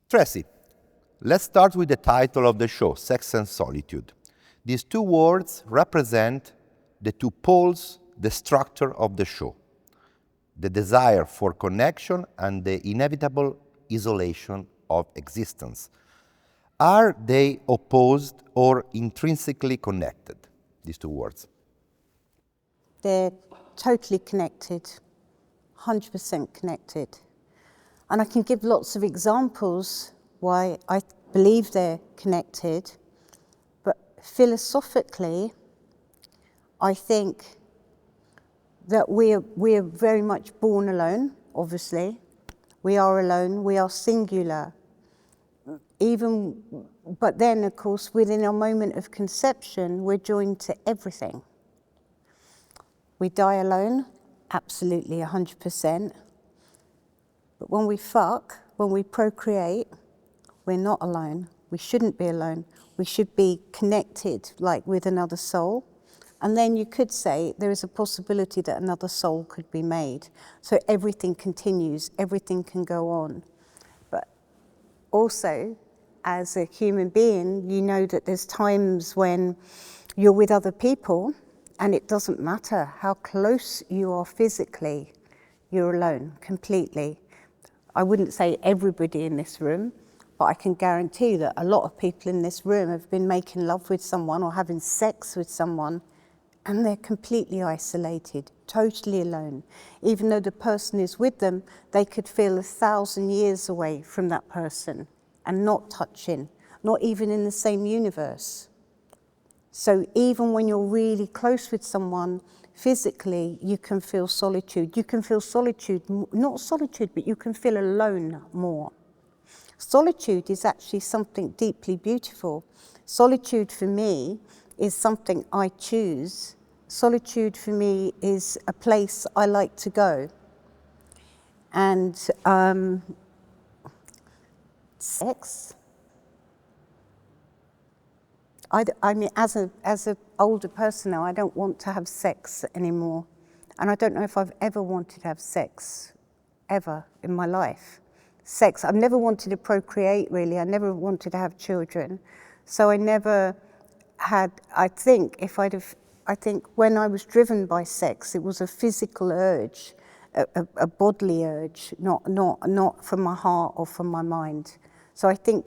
Tracy, let's start with the title of the show, Sex and Solitude. These two words represent the two poles, the structure of the show, the desire for connection and the inevitable isolation of existence. Are they opposed or intrinsically connected, these two words? They're totally connected, 100% connected. And I can give lots of examples why I believe they're connected, but philosophically, I think that we're very much born alone, obviously. We are alone, we are singular. But then, of course, within our moment of conception, we're joined to everything. We die alone, absolutely 100%. But when we fuck, when we procreate, we're not alone. We shouldn't be alone. We should be connected, like with another soul. And then you could say there is a possibility that another soul could be made. So everything continues, everything can go on. But also, as a human being, you know that there's times when you're with other people and it doesn't matter how close you are physically, you're alone completely. I wouldn't say everybody in this room, but I can guarantee that a lot of people in this room have been making love with someone or having sex with someone, and they're completely isolated, totally alone. Even though the person is with them, they could feel 1,000 years away from that person and not touching, not even in the same universe. So even when you're really close with someone, physically, you can feel solitude. You can feel solitude, not solitude, but you can feel alone more. Solitude is actually something deeply beautiful. Solitude for me is something I choose. Solitude for me is a place I like to go. And sex, I mean, as an older person now, I don't want to have sex anymore. And I don't know if I've ever wanted to have sex, ever in my life. Sex, I've never wanted to procreate, really. I never wanted to have children. So I never had, I think when I was driven by sex, it was a physical urge, a bodily urge, not from my heart or from my mind. So I think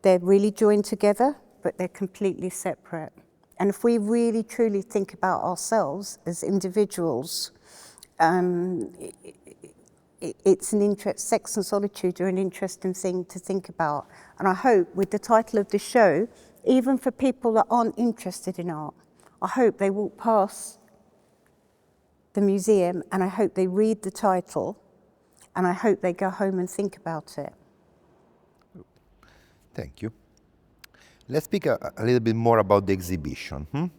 they're really joined together, but they're completely separate. And if we really truly think about ourselves as individuals, it's an interest. Sex and solitude are an interesting thing to think about. And I hope with the title of the show, even for people that aren't interested in art, I hope they walk past the museum and I hope they read the title and I hope they go home and think about it. Thank you. Let's speak a little bit more about the exhibition.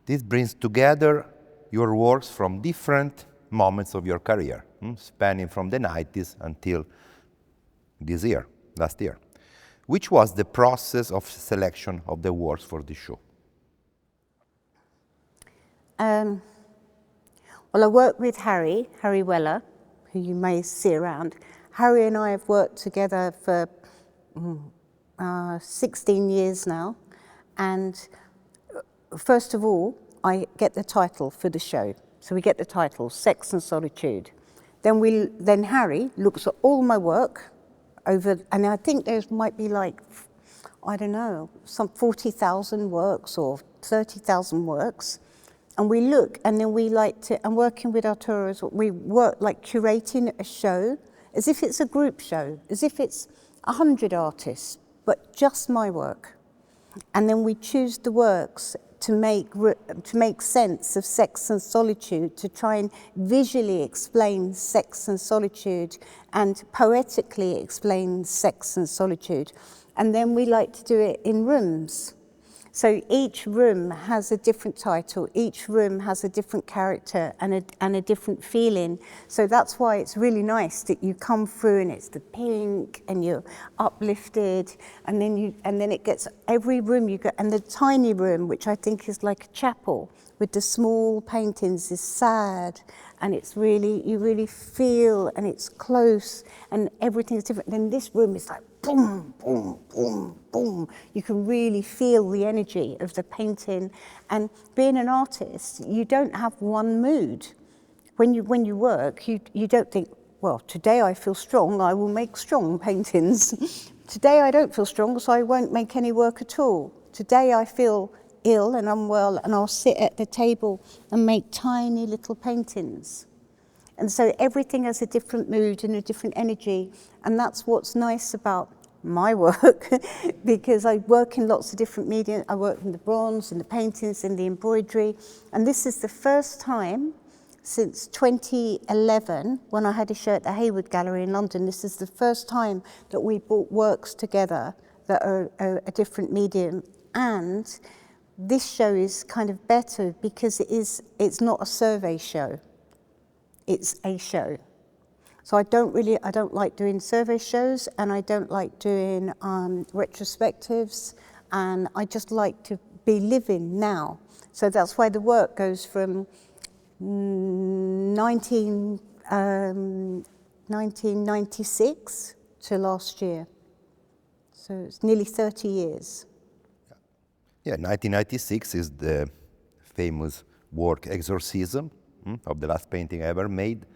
This brings together your works from different moments of your career, spanning from the 90s until this year, last year. Which was the process of selection of the works for the show? Well, I work with Harry Weller, who you may see around. Harry and I have worked together for 16 years now, and first of all, I get the title for the show. So we get the title, Sex and Solitude. Then Harry looks at all my work over, and I think there might be like, I don't know, some 40,000 works or 30,000 works. And we look, and then we like to, and working with Arturo, we work like curating a show, as if it's a group show, as if it's 100 artists, but just my work. And then we choose the works to make sense of sex and solitude, to try and visually explain sex and solitude and poetically explain sex and solitude. And then we like to do it in rooms. So each room has a different title, each room has a different character and a different feeling. So that's why it's really nice that you come through and it's the pink and you're uplifted, and then it gets, every room you go, and the tiny room, which I think is like a chapel with the small paintings, is sad, and it's really, you really feel, and it's close, and everything is different. Then this room is like boom, boom, boom, boom. You can really feel the energy of the painting. And being an artist, you don't have one mood. When you work, you don't think, well, today I feel strong, I will make strong paintings. Today I don't feel strong, so I won't make any work at all. Today I feel ill and unwell, and I'll sit at the table and make tiny little paintings. And so everything has a different mood and a different energy, and that's what's nice about my work, because I work in lots of different media. I work in the bronze, in the paintings, in the embroidery, and this is the first time since 2011, when I had a show at the Hayward Gallery in London. This is the first time that we brought works together that are a different medium. And this show is kind of better because it's not a survey show, it's a show. So I don't like doing survey shows, and I don't like doing retrospectives, and I just like to be living now. So that's why the work goes from 1996 to last year. So it's nearly 30 years. Yeah, 1996 is the famous work Exorcism, of the last painting I ever made.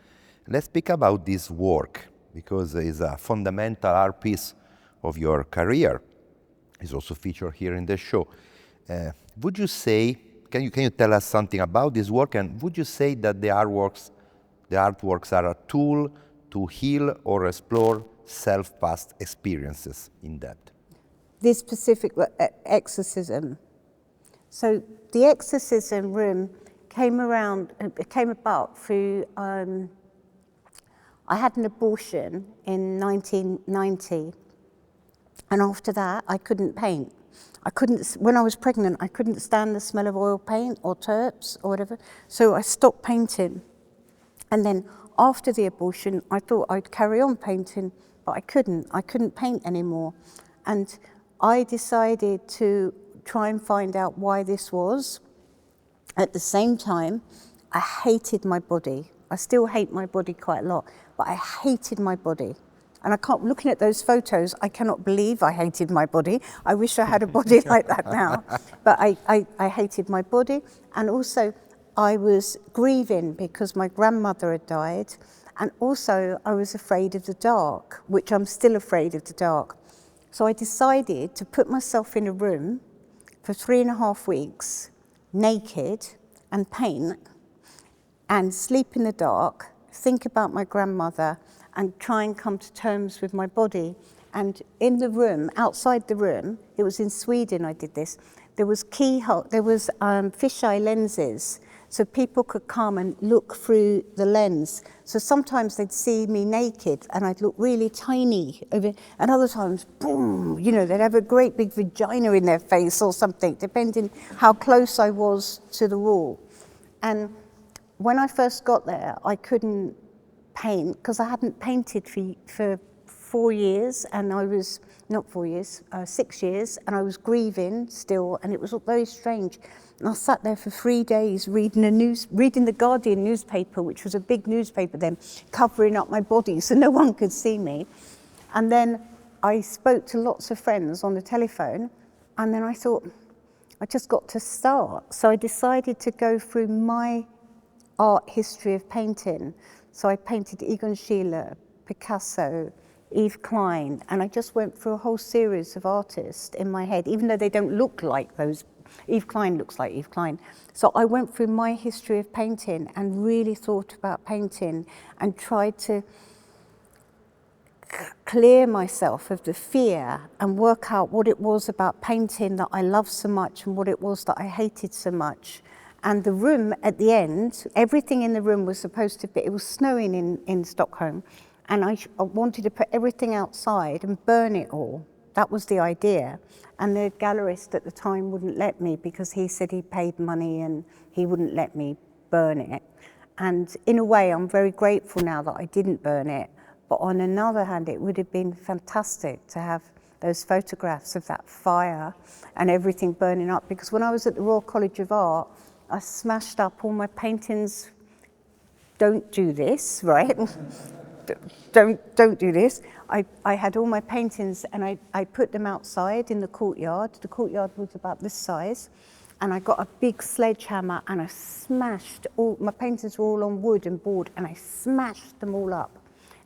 Let's speak about this work, because it's a fundamental art piece of your career. It's also featured here in the show. Would you say, can you tell us something about this work, and would you say that the artworks are a tool to heal or explore self-past experiences in depth? This specific exorcism. So the exorcism room came about through, I had an abortion in 1990, and after that I couldn't paint. When I was pregnant, I couldn't stand the smell of oil paint or terps or whatever, so I stopped painting. And then after the abortion, I thought I'd carry on painting, but I couldn't paint anymore. And I decided to try and find out why this was. At the same time, I hated my body. I still hate my body quite a lot, but I hated my body. And looking at those photos, I cannot believe I hated my body. I wish I had a body like that now. But I hated my body. And also, I was grieving because my grandmother had died. And also, I was afraid of the dark, which I'm still afraid of the dark. So I decided to put myself in a room for 3.5 weeks, naked, and paint, and sleep in the dark, think about my grandmother, and try and come to terms with my body. And in the room, outside the room, it was in Sweden I did this, there was fisheye lenses, so people could come and look through the lens. So sometimes they'd see me naked and I'd look really tiny, and other times, boom, they'd have a great big vagina in their face or something, depending how close I was to the wall. And when I first got there, I couldn't paint because I hadn't painted for 4 years, and I was, not 4 years, 6 years, and I was grieving still, and it was very strange. And I sat there for 3 days reading the Guardian newspaper, which was a big newspaper then, covering up my body so no one could see me. And then I spoke to lots of friends on the telephone, and then I thought, I just got to start. So I decided to go through my art history of painting. So I painted Egon Schiele, Picasso, Yves Klein, and I just went through a whole series of artists in my head, even though they don't look like those. Yves Klein looks like Yves Klein. So I went through my history of painting and really thought about painting and tried to clear myself of the fear and work out what it was about painting that I loved so much and what it was that I hated so much. And the room at the end, everything in the room was supposed to be, it was snowing in Stockholm, and I wanted to put everything outside and burn it all. That was the idea. And the gallerist at the time wouldn't let me because he said he paid money and he wouldn't let me burn it. And in a way, I'm very grateful now that I didn't burn it. But on another hand, it would have been fantastic to have those photographs of that fire and everything burning up. Because when I was at the Royal College of Art, I smashed up all my paintings. Don't do this, right? don't do this. I had all my paintings and I put them outside in the courtyard. The courtyard was about this size. And I got a big sledgehammer and I smashed all, my paintings were all on wood and board, and I smashed them all up.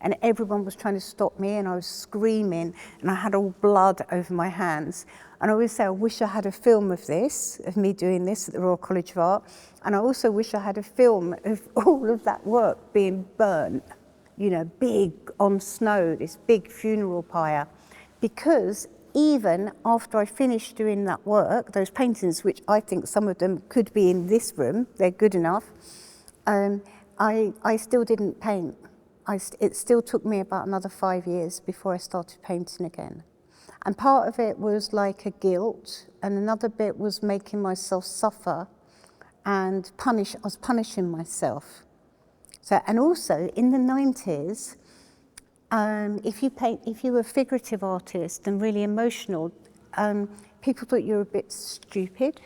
And everyone was trying to stop me and I was screaming and I had all blood over my hands. And I always say, I wish I had a film of this, of me doing this at the Royal College of Art. And I also wish I had a film of all of that work being burnt, you know, big on snow, this big funeral pyre. Because even after I finished doing that work, those paintings, which I think some of them could be in this room, they're good enough, I still didn't paint. It still took me about another 5 years before I started painting again. And part of it was like a guilt, and another bit was making myself suffer and I was punishing myself. So, and also in the 90s, if you were a figurative artist and really emotional, people thought you were a bit stupid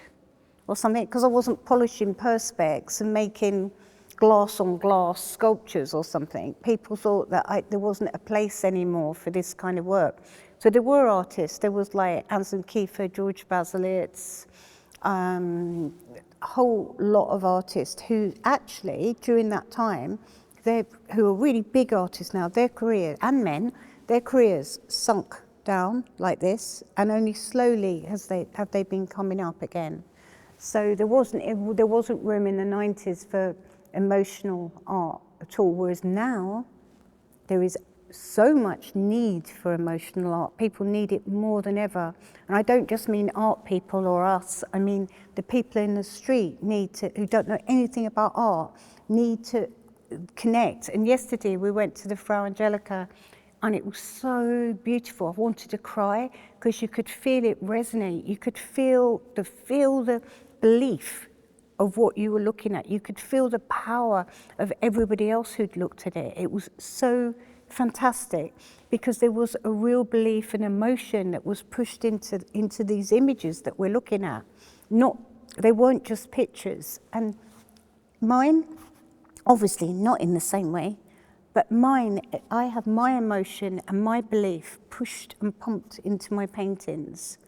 or something, because I wasn't polishing perspex and making glass on glass sculptures or something. People thought that there wasn't a place anymore for this kind of work. So there were artists. There was like Anselm Kiefer, George Baselitz, a whole lot of artists who actually, during that time, who are really big artists now, their careers, and men, their careers sunk down like this, and only slowly have they been coming up again. So there wasn't room in the 90s for emotional art at all, whereas now there is so much need for emotional art. People need it more than ever. And I don't just mean art people or us, I mean the people in the street who don't know anything about art, need to connect. And yesterday we went to the Frau Angelica and it was so beautiful. I wanted to cry because you could feel it resonate. You could feel the belief of what you were looking at. You could feel the power of everybody else who'd looked at it. It was so fantastic because there was a real belief and emotion that was pushed into these images that we're looking at. They weren't just pictures. And mine, obviously not in the same way, but mine, I have my emotion and my belief pushed and pumped into my paintings.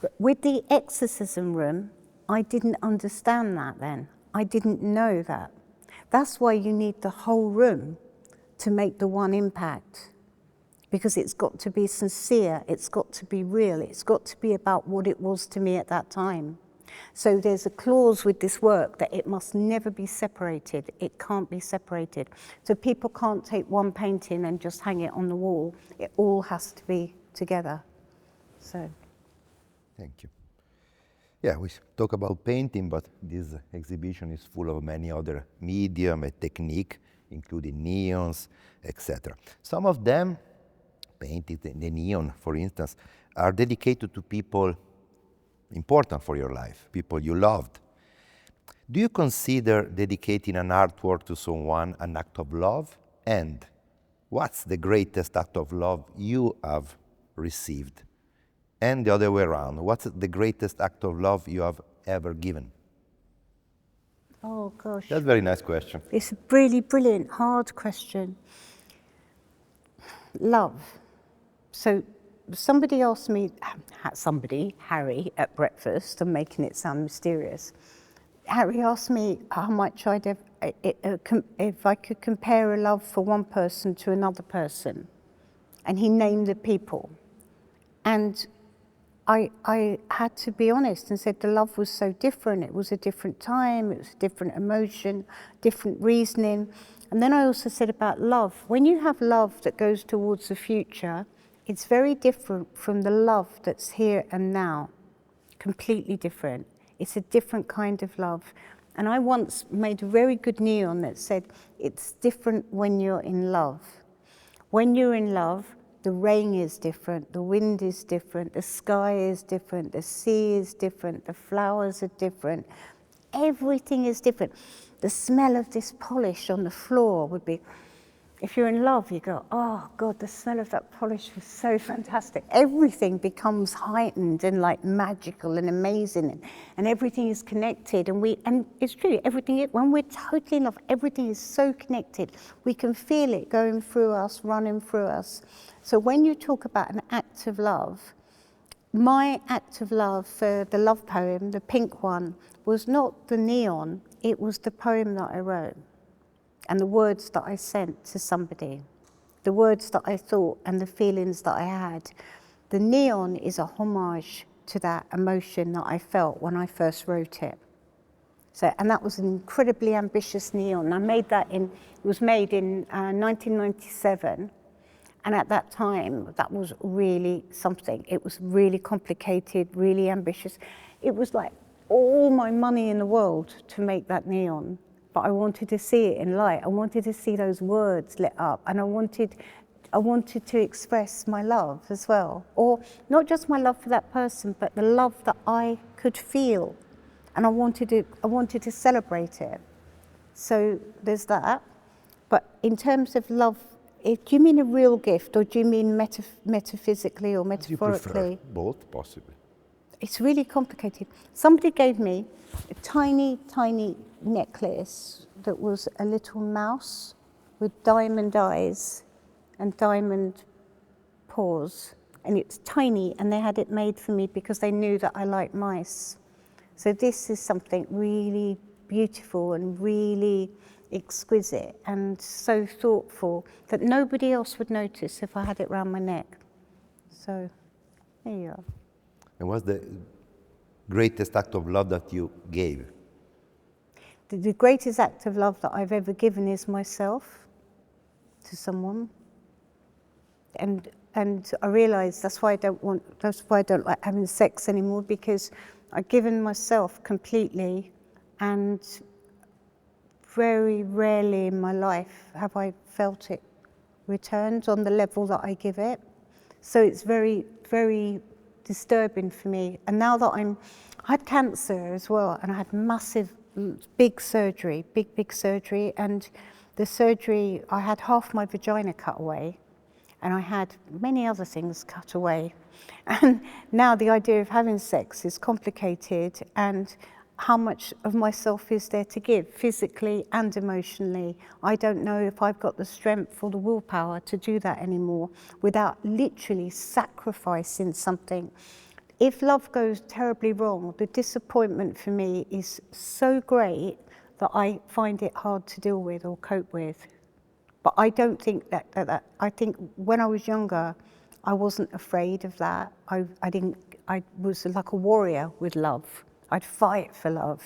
But with the exorcism room, I didn't understand that then. I didn't know that. That's why you need the whole room to make the one impact, because it's got to be sincere, it's got to be real, it's got to be about what it was to me at that time. So there's a clause with this work that it must never be separated. It can't be separated. So people can't take one painting and just hang it on the wall. It all has to be together. So. Thank you. Yeah, we talk about painting, but this exhibition is full of many other medium and technique, including neons, etc. Some of them, painted in the neon, for instance, are dedicated to people important for your life, people you loved. Do you consider dedicating an artwork to someone an act of love? And what's the greatest act of love you have received? And the other way around, what's the greatest act of love you have ever given? Oh gosh. That's a very nice question. It's a really brilliant, hard question. Love. So somebody asked me, Harry, at breakfast, I'm making it sound mysterious. Harry asked me how much if I could compare a love for one person to another person. And he named the people. And I had to be honest and said the love was so different. It was a different time, it was a different emotion, different reasoning. And then I also said about love. When you have love that goes towards the future, it's very different from the love that's here and now. Completely different. It's a different kind of love. And I once made a very good neon that said, it's different when you're in love. When you're in love, The rain is different, the wind is different, the sky is different, the sea is different, the flowers are different. Everything is different. The smell of this polish on the floor would be, if you're in love, you go, oh God, the smell of that polish was so fantastic. Everything becomes heightened and like magical and amazing, and everything is connected. And it's true, everything, when we're totally in love, everything is so connected. We can feel it going through us, running through us. So when you talk about an act of love, my act of love for the love poem, the pink one, was not the neon, it was the poem that I wrote and the words that I sent to somebody, the words that I thought and the feelings that I had. The neon is a homage to that emotion that I felt when I first wrote it. So, and that was an incredibly ambitious neon. I made that it was made in 1997. And at that time, that was really something. It was really complicated, really ambitious. It was like all my money in the world to make that neon. But I wanted to see it in light. I wanted to see those words lit up. And I wanted to express my love as well. Or not just my love for that person, but the love that I could feel. And I wanted to celebrate it. So there's that. But in terms of love, do you mean a real gift, or do you mean metaphysically or metaphorically? You prefer both, possibly. It's really complicated. Somebody gave me a tiny, tiny necklace that was a little mouse with diamond eyes and diamond paws. And it's tiny, and they had it made for me because they knew that I like mice. So this is something really beautiful and really exquisite and so thoughtful that nobody else would notice if I had it around my neck. So there you are. And what's the greatest act of love that you gave? The greatest act of love that I've ever given is myself to someone. And I realise that's why I don't like having sex anymore, because I've given myself completely, and very rarely in my life have I felt it returned on the level that I give it. So it's very, very disturbing for me. And now that I had cancer as well, and I had massive, big surgery, big surgery. And the surgery, I had half my vagina cut away, and I had many other things cut away. And now the idea of having sex is complicated, and how much of myself is there to give, physically and emotionally. I don't know if I've got the strength or the willpower to do that anymore without literally sacrificing something. If love goes terribly wrong, the disappointment for me is so great that I find it hard to deal with or cope with. But I don't think that I think when I was younger, I wasn't afraid of that. I was like a warrior with love. I'd fight for love.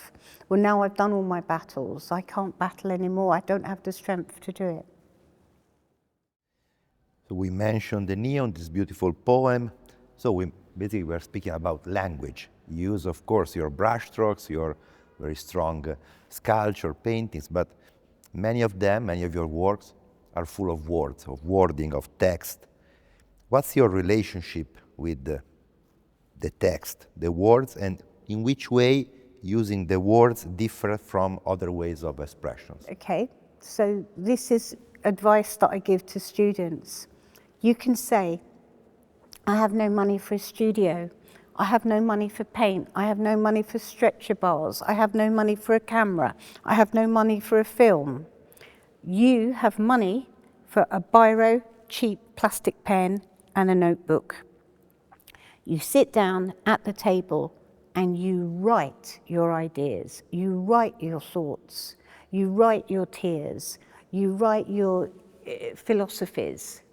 Well, now I've done all my battles. I can't battle anymore. I don't have the strength to do it. So we mentioned the neon, this beautiful poem. So we're speaking about language. You use, of course, your brushstrokes, your very strong sculpture, paintings, but many of your works are full of words, of wording, of text. What's your relationship with the text, the words, and in which way using the words differ from other ways of expressions? Okay, so this is advice that I give to students. You can say, I have no money for a studio. I have no money for paint. I have no money for stretcher bars. I have no money for a camera. I have no money for a film. You have money for a biro, cheap plastic pen, and a notebook. You sit down at the table and you write your ideas, you write your thoughts, you write your tears, you write your philosophies,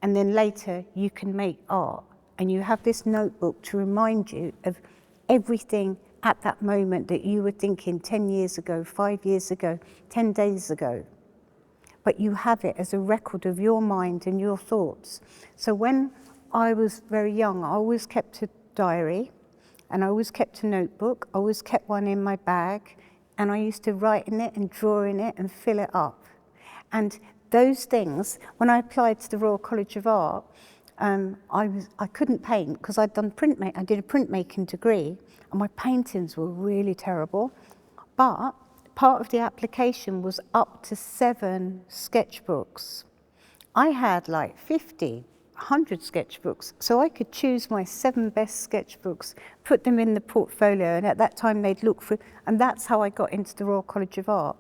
and then later you can make art. And you have this notebook to remind you of everything at that moment that you were thinking 10 years ago, 5 years ago, 10 days ago. But you have it as a record of your mind and your thoughts. So when I was very young, I always kept a diary, and I always kept a notebook. I always kept one in my bag, and I used to write in it and draw in it and fill it up. And those things, when I applied to the Royal College of Art, I couldn't paint because I did a printmaking degree, and my paintings were really terrible. But part of the application was up to 7 sketchbooks. I had like 50, 100 sketchbooks, so I could choose my 7 best sketchbooks, put them in the portfolio, and at that time they'd look for, and that's how I got into the Royal College of Art.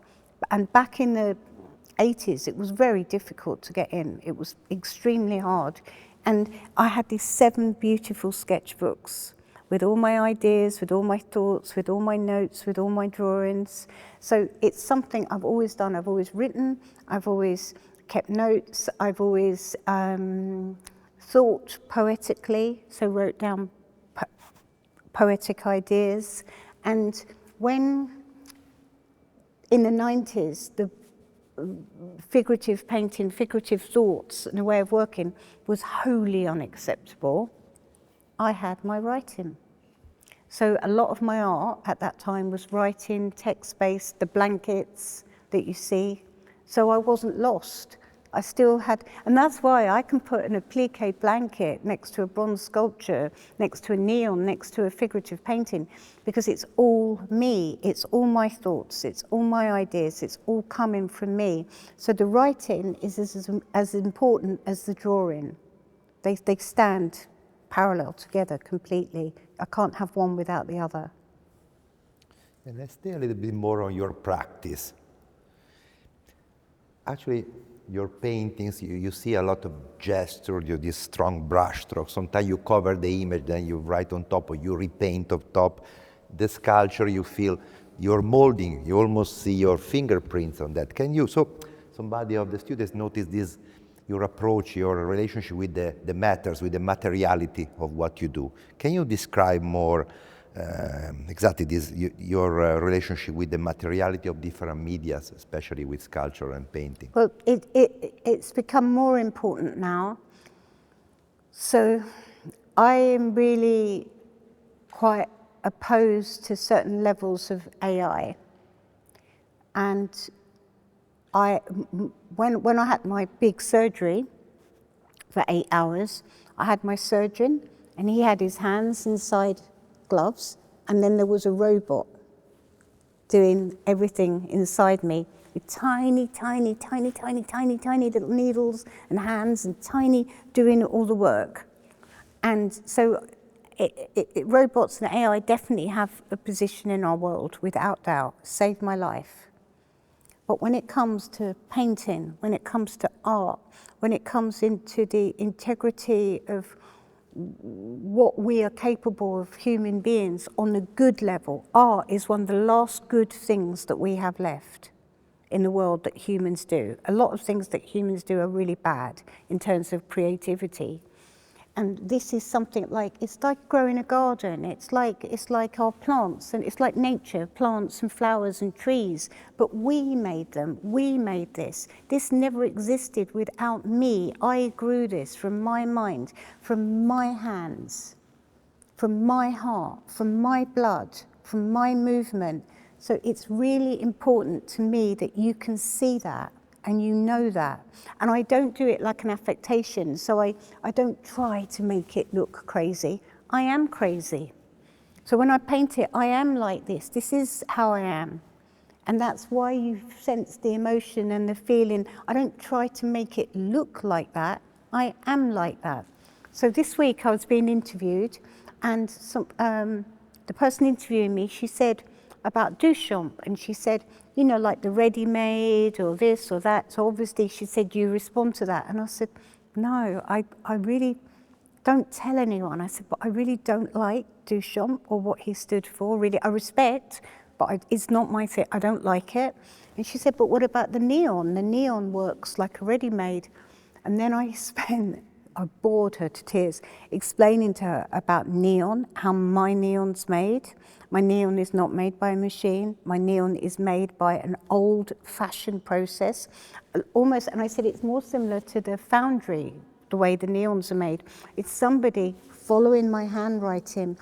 And back in the 80s, it was very difficult to get in. It was extremely hard. And I had these 7 beautiful sketchbooks with all my ideas, with all my thoughts, with all my notes, with all my drawings. So it's something I've always done. I've always written, I've always kept notes, I've always thought poetically, so wrote down poetic ideas. And when, in the 90s, the figurative painting, figurative thoughts and a way of working was wholly unacceptable, I had my writing. So a lot of my art at that time was writing, text-based, the blankets that you see. So I wasn't lost. I still had, and that's why I can put an applique blanket next to a bronze sculpture, next to a neon, next to a figurative painting, because it's all me, it's all my thoughts, it's all my ideas, it's all coming from me. So the writing is as important as the drawing. They stand parallel together completely. I can't have one without the other. And let's stay a little bit more on your practice. Actually, your paintings, you see a lot of gesture, these strong brush strokes. Sometimes you cover the image, then you write on top, or you repaint on top. The sculpture, you feel you're molding, you almost see your fingerprints on that. Can you, so somebody of the students noticed this, your approach, your relationship with the matters, with the materiality of what you do. Can you describe more exactly this, your relationship with the materiality of different medias, especially with sculpture and painting? Well, it's become more important now. So I am really quite opposed to certain levels of AI. And when I had my big surgery for 8 hours, I had my surgeon, and he had his hands inside gloves, and then there was a robot doing everything inside me with tiny little needles and hands, and tiny doing all the work. And so robots and AI definitely have a position in our world, without doubt, saved my life. But when it comes to painting, when it comes to art, when it comes into the integrity of what we are capable of, human beings, on the good level, art is one of the last good things that we have left in the world that humans do. A lot of things that humans do are really bad in terms of creativity. And this is something like, it's like growing a garden. It's like our plants, and it's like nature, plants and flowers and trees. But we made them, we made this. This never existed without me. I grew this from my mind, from my hands, from my heart, from my blood, from my movement. So it's really important to me that you can see that. And you know that. And I don't do it like an affectation, so I don't try to make it look crazy. I am crazy. So when I paint it, I am like this. This is how I am. And that's why you sense the emotion and the feeling. I don't try to make it look like that. I am like that. So this week I was being interviewed, and the person interviewing me, she said about Duchamp, and she said, you know, like the ready-made or this or that. So obviously she said, you respond to that. And I said, no, I really don't tell anyone. I said, but I really don't like Duchamp or what he stood for. Really, I respect, but it's not my thing. I don't like it. And she said, but what about the neon? The neon works like a ready-made. And then I bored her to tears, explaining to her about neon, how my neon's made. My neon is not made by a machine. My neon is made by an old-fashioned process. Almost, and I said it's more similar to the foundry, the way the neons are made. It's somebody following my handwriting,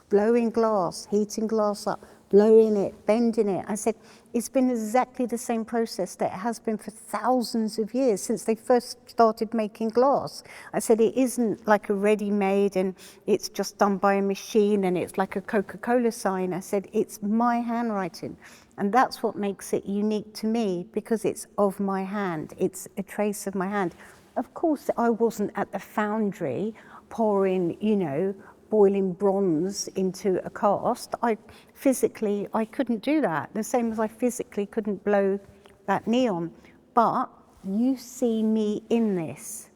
blowing glass, heating glass up, blowing it, bending it. I said, it's been exactly the same process that it has been for thousands of years since they first started making glass. I said, it isn't like a ready-made and it's just done by a machine and it's like a Coca-Cola sign. I said, it's my handwriting. And that's what makes it unique to me, because it's of my hand. It's a trace of my hand. Of course, I wasn't at the foundry pouring, boiling bronze into a cast. I couldn't do that. The same as I physically couldn't blow that neon. But you see me in this.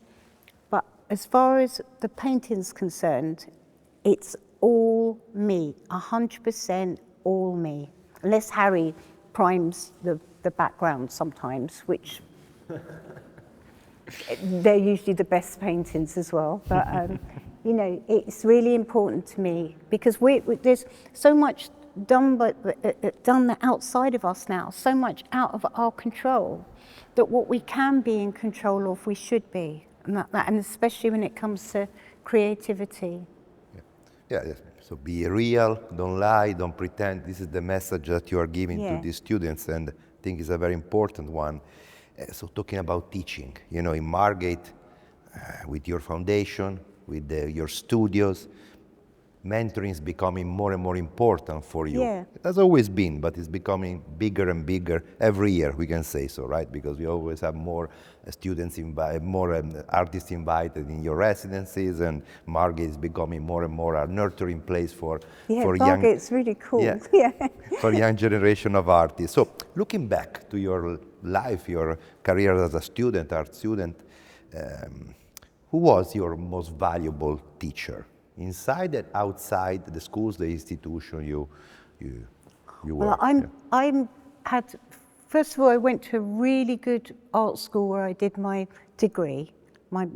But as far as the painting's concerned, it's all me, 100% all me. Unless Harry primes the background sometimes, which they're usually the best paintings as well. But it's really important to me, because there's so much done outside of us now, so much out of our control, that what we can be in control of, we should be, and especially when it comes to creativity. Yeah. So be real, don't lie, don't pretend. This is the message that you are giving to these students, and I think it's a very important one. So talking about teaching, in Margate, with your foundation, with your studios, mentoring is becoming more and more important for you. Yeah. It has always been, but it's becoming bigger and bigger every year, we can say so, right? Because we always have more students more artists invited in your residencies, and Margate is becoming more and more a nurturing place for young. Margate's really cool. Yeah. For young generation of artists. So looking back to your life, your career as a student, art student, who was your most valuable teacher? Inside and outside the schools, the institution you were? Well, first of all, I went to a really good art school where I did my degree, my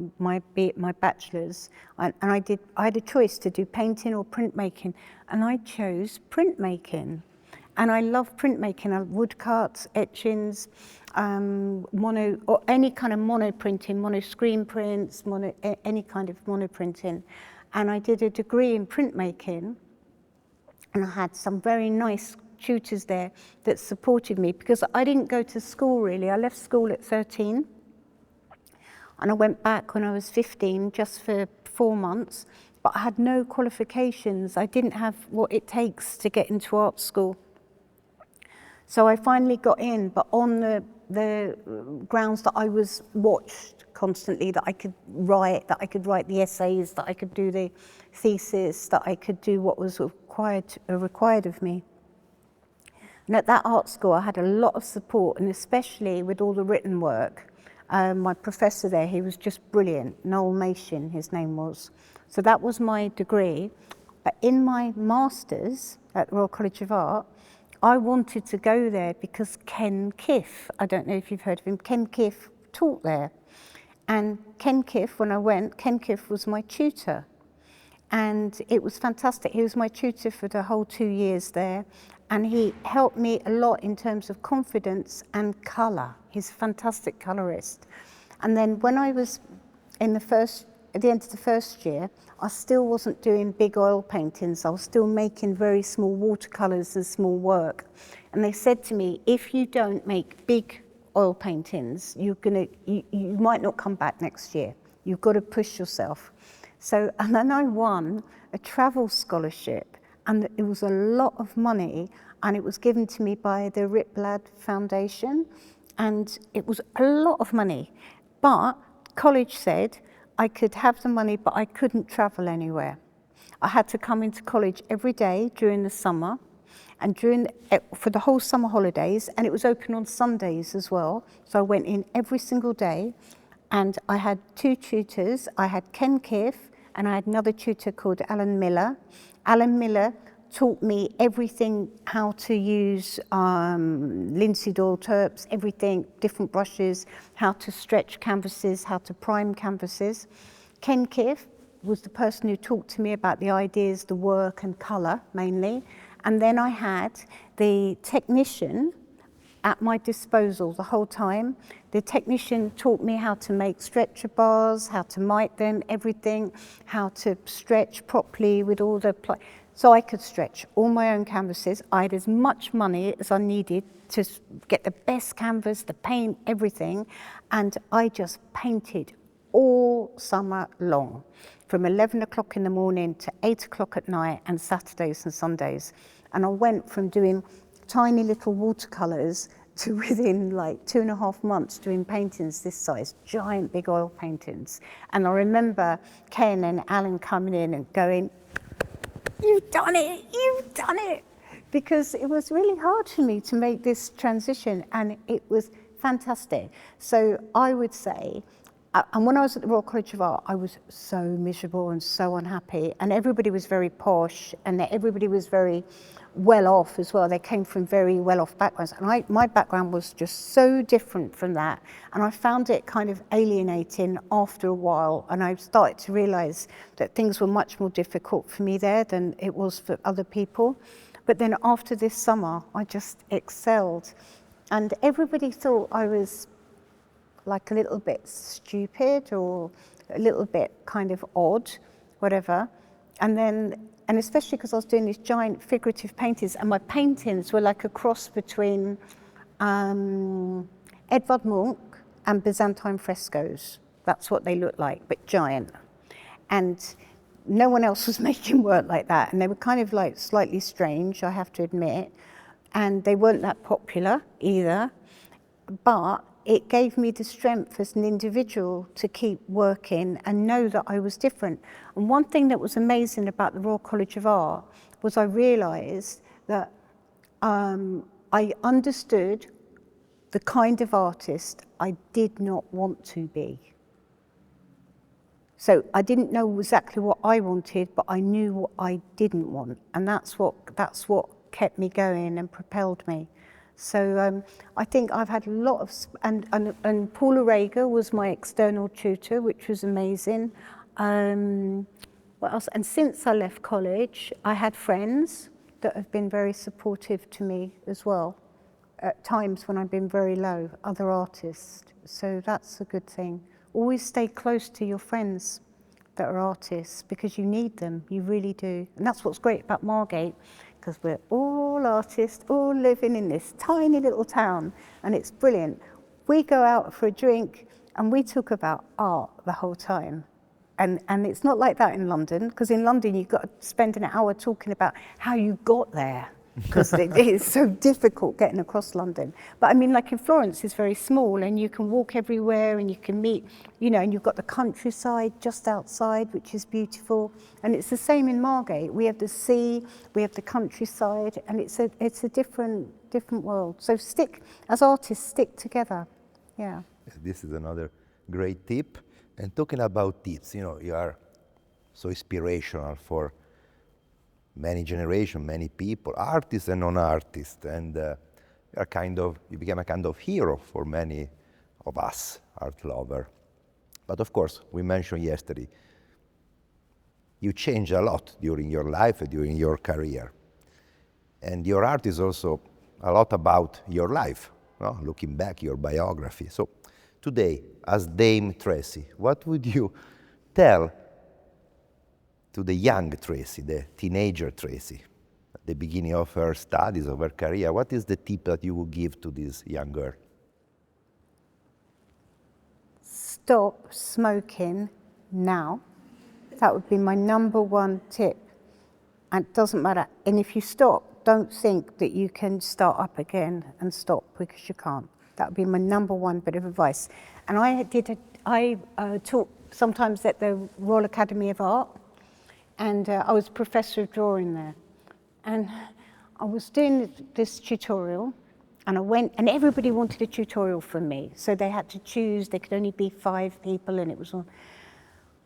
bachelor's, and I had a choice to do painting or printmaking, and I chose printmaking. And I love printmaking, woodcuts, etchings, or any kind of mono printing, mono screen prints, any kind of mono printing. And I did a degree in printmaking, and I had some very nice tutors there that supported me, because I didn't go to school really. I left school at 13, and I went back when I was 15 just for 4 months, but I had no qualifications. I didn't have what it takes to get into art school. So I finally got in, but on the grounds that I was watched constantly, that I could write the essays, that I could do the thesis, that I could do what was required of me. And at that art school, I had a lot of support, and especially with all the written work. My professor there, he was just brilliant. Noel Machin, his name was. So that was my degree. But in my master's at the Royal College of Art, I wanted to go there because Ken Kiff, I don't know if you've heard of him, Ken Kiff taught there. And Ken Kiff, when I went, Ken Kiff was my tutor. And it was fantastic. He was my tutor for the whole 2 years there. And he helped me a lot in terms of confidence and colour. He's a fantastic colourist. And then when I was at the end of the first year, I still wasn't doing big oil paintings. I was still making very small watercolours and small work. And they said to me, if you don't make big oil paintings, you might not come back next year. You've got to push yourself. So, and then I won a travel scholarship, and it was a lot of money, and it was given to me by the Ripblad Foundation, and it was a lot of money. But college said I could have the money, but I couldn't travel anywhere. I had to come into college every day during the summer, and for the whole summer holidays, and it was open on Sundays as well. So I went in every single day, and I had 2 tutors. I had Ken Kiff, and I had another tutor called Alan Miller. Alan Miller taught me everything, how to use linseed oil turps, everything, different brushes, how to stretch canvases, how to prime canvases. Ken Kiff was the person who talked to me about the ideas, the work and colour mainly. And then I had the technician at my disposal the whole time. The technician taught me how to make stretcher bars, how to mite them, everything, how to stretch properly with all the So I could stretch all my own canvases. I had as much money as I needed to get the best canvas, the paint, everything. And I just painted all summer long, from 11 o'clock in the morning to 8 o'clock at night, and Saturdays and Sundays. And I went from doing tiny little watercolors to within like 2.5 months doing paintings this size, giant big oil paintings. And I remember Ken and Alan coming in and going, "You've done it, you've done it." Because it was really hard for me to make this transition, and it was fantastic. So I would say, and when I was at the Royal College of Art, I was so miserable and so unhappy, and everybody was very posh, and everybody was very well off as well. They came from very well off backgrounds, and my background was just so different from that, and I found it kind of alienating after a while, and I started to realize that things were much more difficult for me there than it was for other people. But then after this summer, I just excelled, and everybody thought I was like a little bit stupid or a little bit kind of odd, whatever. And especially because I was doing these giant figurative paintings, and my paintings were like a cross between Edvard Munch and Byzantine frescoes. That's what they looked like, but giant. And no one else was making work like that. And they were kind of like slightly strange, I have to admit. And they weren't that popular either. But it gave me the strength as an individual to keep working and know that I was different. And one thing that was amazing about the Royal College of Art was I realised that I understood the kind of artist I did not want to be. So I didn't know exactly what I wanted, but I knew what I didn't want. And that's what kept me going and propelled me. So I think I've had a lot of, and Paula Rager was my external tutor, which was amazing. What else? And since I left college, I had friends that have been very supportive to me as well, at times when I've been very low, other artists. So that's a good thing. Always stay close to your friends that are artists, because you need them, you really do. And that's what's great about Margate, because we're all artists, all living in this tiny little town, and it's brilliant. We go out for a drink and we talk about art the whole time. And it's not like that in London, because in London you've got to spend an hour talking about how you got there, because it is so difficult getting across London. But I mean, like in Florence, it's very small, and you can walk everywhere, and you can meet, you know, and you've got the countryside just outside, which is beautiful. And it's the same in Margate. We have the sea, we have the countryside, and it's a different world. So as artists, stick together. Yeah. This is another great tip. And talking about tips, you know, you are so inspirational for many generations, many people, artists and non-artists, and you became a kind of hero for many of us, art lovers. But of course, we mentioned yesterday, you changed a lot during your life, during your career. And your art is also a lot about your life, no? Looking back, your biography. So today, as Dame Tracy, what would you tell to the young Tracy, the teenager Tracy, at the beginning of her studies, of her career? What is the tip that you would give to this young girl? Stop smoking now. That would be my number one tip. And it doesn't matter. And if you stop, don't think that you can start up again and stop, because you can't. That would be my number one bit of advice. And I taught sometimes at the Royal Academy of Art, and I was professor of drawing there. And I was doing this tutorial, and I went, and everybody wanted a tutorial from me. So they had to choose, there could only be 5 people, and it was all.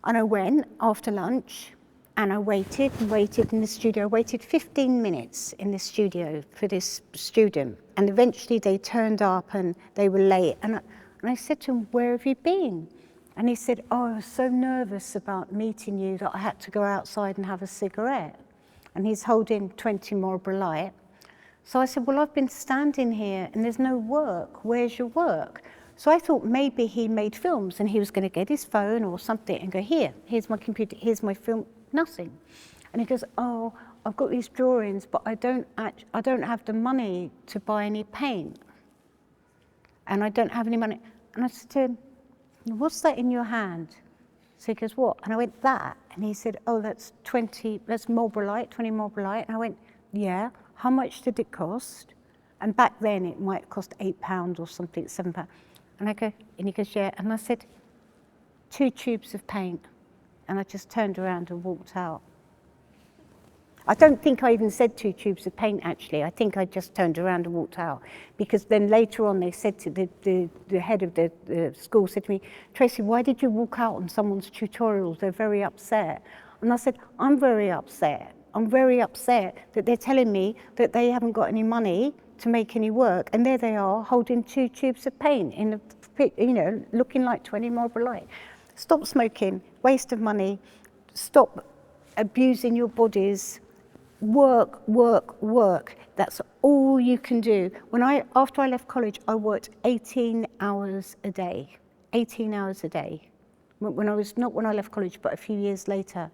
And I went after lunch, and I waited and waited in the studio. I waited 15 minutes in the studio for this student. And eventually they turned up and they were late. And I said to him, "Where have you been?" And he said, "Oh, I was so nervous about meeting you that I had to go outside and have a cigarette." And he's holding 20 Marlboro Light. So I said, "Well, I've been standing here and there's no work. Where's your work?" So I thought maybe he made films and he was going to get his phone or something and go, here's my computer, here's my film, nothing. And he goes, "Oh, I've got these drawings, but I don't have the money to buy any paint. And I don't have any money. And I said to him, what's that in your hand? So he goes, what? And I went, that. And he said, oh, that's Marlboro 20 Marlboro. And I went, yeah. How much did it cost? And back then it might cost £8 or something, £7. And he goes, yeah. And I said, 2 tubes of paint. And I just turned around and walked out. I don't think I even said 2 tubes of paint, actually. I think I just turned around and walked out. Because then later on they said to the head of the school said to me, Tracy, why did you walk out on someone's tutorials? They're very upset. And I said, I'm very upset. I'm very upset that they're telling me that they haven't got any money to make any work. And there they are holding 2 tubes of paint in a pit, looking like 20 Marlboro Light. Stop smoking, waste of money. Stop abusing your bodies. Work, work, work. That's all you can do. After I left college, I worked 18 hours a day. 18 hours a day. Not when I left college, but a few years later.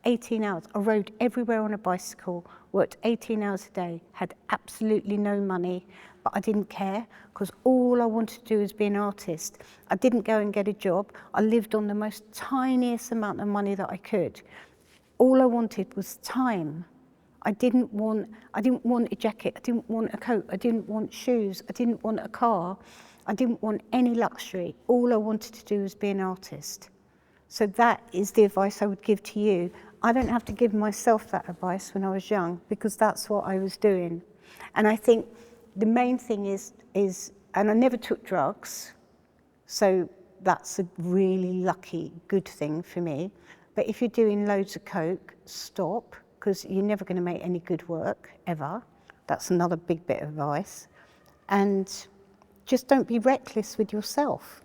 18 hours. I rode everywhere on a bicycle, worked 18 hours a day, had absolutely no money, but I didn't care because all I wanted to do was be an artist. I didn't go and get a job. I lived on the most tiniest amount of money that I could. All I wanted was time. I didn't want a jacket, I didn't want a coat, I didn't want shoes, I didn't want a car, I didn't want any luxury. All I wanted to do was be an artist. So that is the advice I would give to you. I don't have to give myself that advice when I was young because that's what I was doing. And I think the main thing is, and I never took drugs, so that's a really lucky, good thing for me. But if you're doing loads of coke, stop, because you're never going to make any good work, ever. That's another big bit of advice. And just don't be reckless with yourself.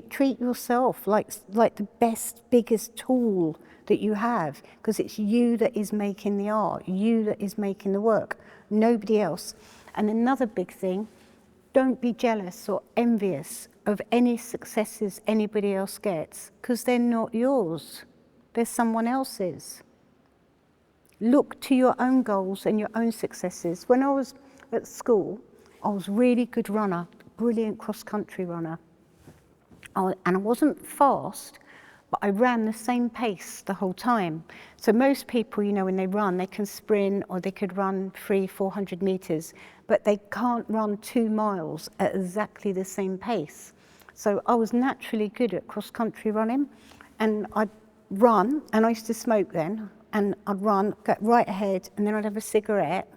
Treat yourself like the best, biggest tool that you have, because it's you that is making the art, you that is making the work, nobody else. And another big thing, don't be jealous or envious of any successes anybody else gets, because they're not yours, they're someone else's. Look to your own goals and your own successes. When I was at school, I was a really good runner, brilliant cross-country runner. And I wasn't fast, but I ran the same pace the whole time. So most people, when they run, they can sprint or they could run 300-400 meters, but they can't run 2 miles at exactly the same pace. So I was naturally good at cross-country running, and I'd run, and I used to smoke then, and I'd run, get right ahead, and then I'd have a cigarette,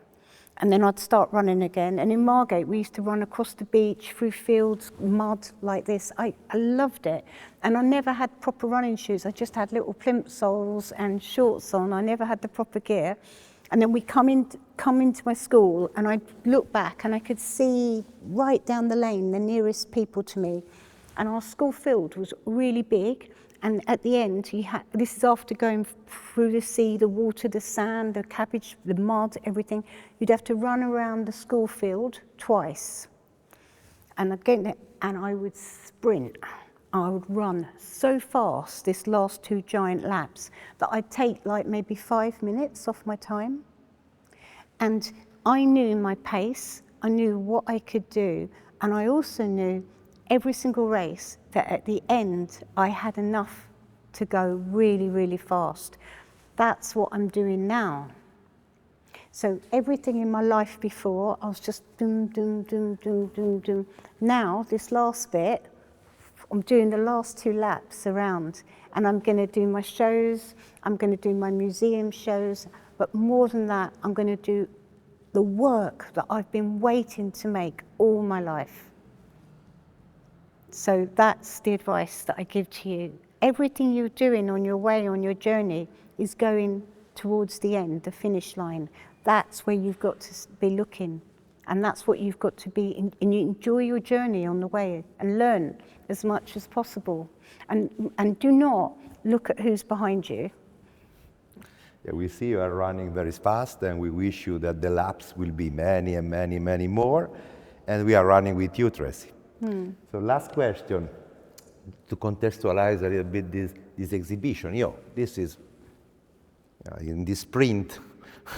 and then I'd start running again. And in Margate, we used to run across the beach, through fields, mud like this. I loved it. And I never had proper running shoes. I just had little plimp soles and shorts on. I never had the proper gear. And then we come into my school, and I'd look back, and I could see right down the lane the nearest people to me. And our school field was really big. And at the end, this is after going through the sea, the water, the sand, the cabbage, the mud, everything. You'd have to run around the school field twice. And I'd get in it, and I would sprint. I would run so fast, this last 2 giant laps, that I'd take like maybe 5 minutes off my time. And I knew my pace, I knew what I could do, and I also knew every single race that at the end I had enough to go really, really fast. That's what I'm doing now. So everything in my life before, I was just doom, doom, doom, doom, doom, doom. Now, this last bit, I'm doing the last 2 laps around, and I'm going to do my shows, I'm going to do my museum shows, but more than that, I'm going to do the work that I've been waiting to make all my life. So that's the advice that I give to you. Everything you're doing on your way, on your journey, is going towards the end, the finish line. That's where you've got to be looking. And that's what you've got to be, and you enjoy your journey on the way and learn as much as possible. And do not look at who's behind you. Yeah, we see you are running very fast, and we wish you that the laps will be many and many, many more. And we are running with you, Tracy. So last question, to contextualize a little bit this exhibition. This is in this sprint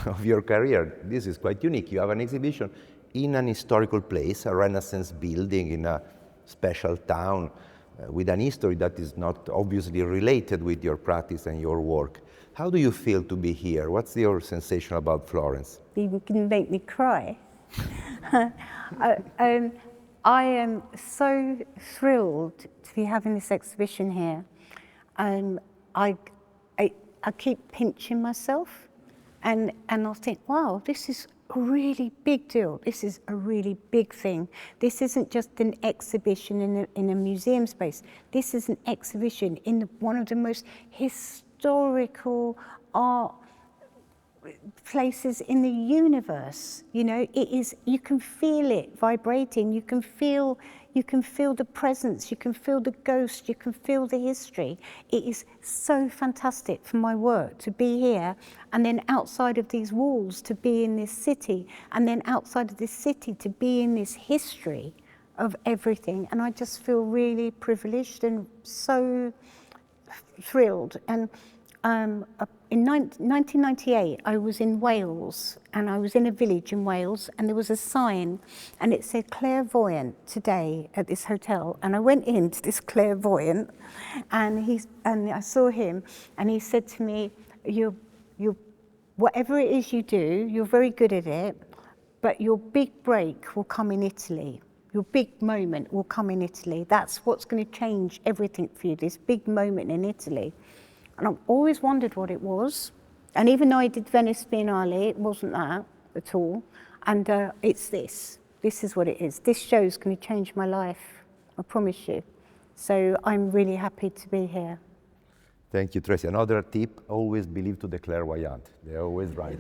of your career. This is quite unique. You have an exhibition in an historical place, a Renaissance building in a special town with an history that is not obviously related with your practice and your work. How do you feel to be here? What's your sensation about Florence? You can make me cry. I am so thrilled to be having this exhibition here. I keep pinching myself and I'll think, wow, this is a really big deal. This is a really big thing. This isn't just an exhibition in a museum space. This is an exhibition in one of the most historical art places in the universe. You know, it is, you can feel it vibrating, you can feel the presence, you can feel the ghost, you can feel the history. It is so fantastic for my work to be here, and then outside of these walls to be in this city, and then outside of this city to be in this history of everything. And I just feel really privileged and so thrilled. And in 1998, I was in Wales, and I was in a village in Wales, and there was a sign, and it said clairvoyant today at this hotel. And I went into this clairvoyant, and I saw him, and he said to me, "You, whatever it is you do, you're very good at it, but your big break will come in Italy. Your big moment will come in Italy. That's what's going to change everything for you, this big moment in Italy." And I've always wondered what it was. And even though I did Venice Biennale, it wasn't that at all. And it's this. This is what it is. This show is going to change my life, I promise you. So I'm really happy to be here. Thank you, Tracy. Another tip, always believe to the clairvoyant. They're always right.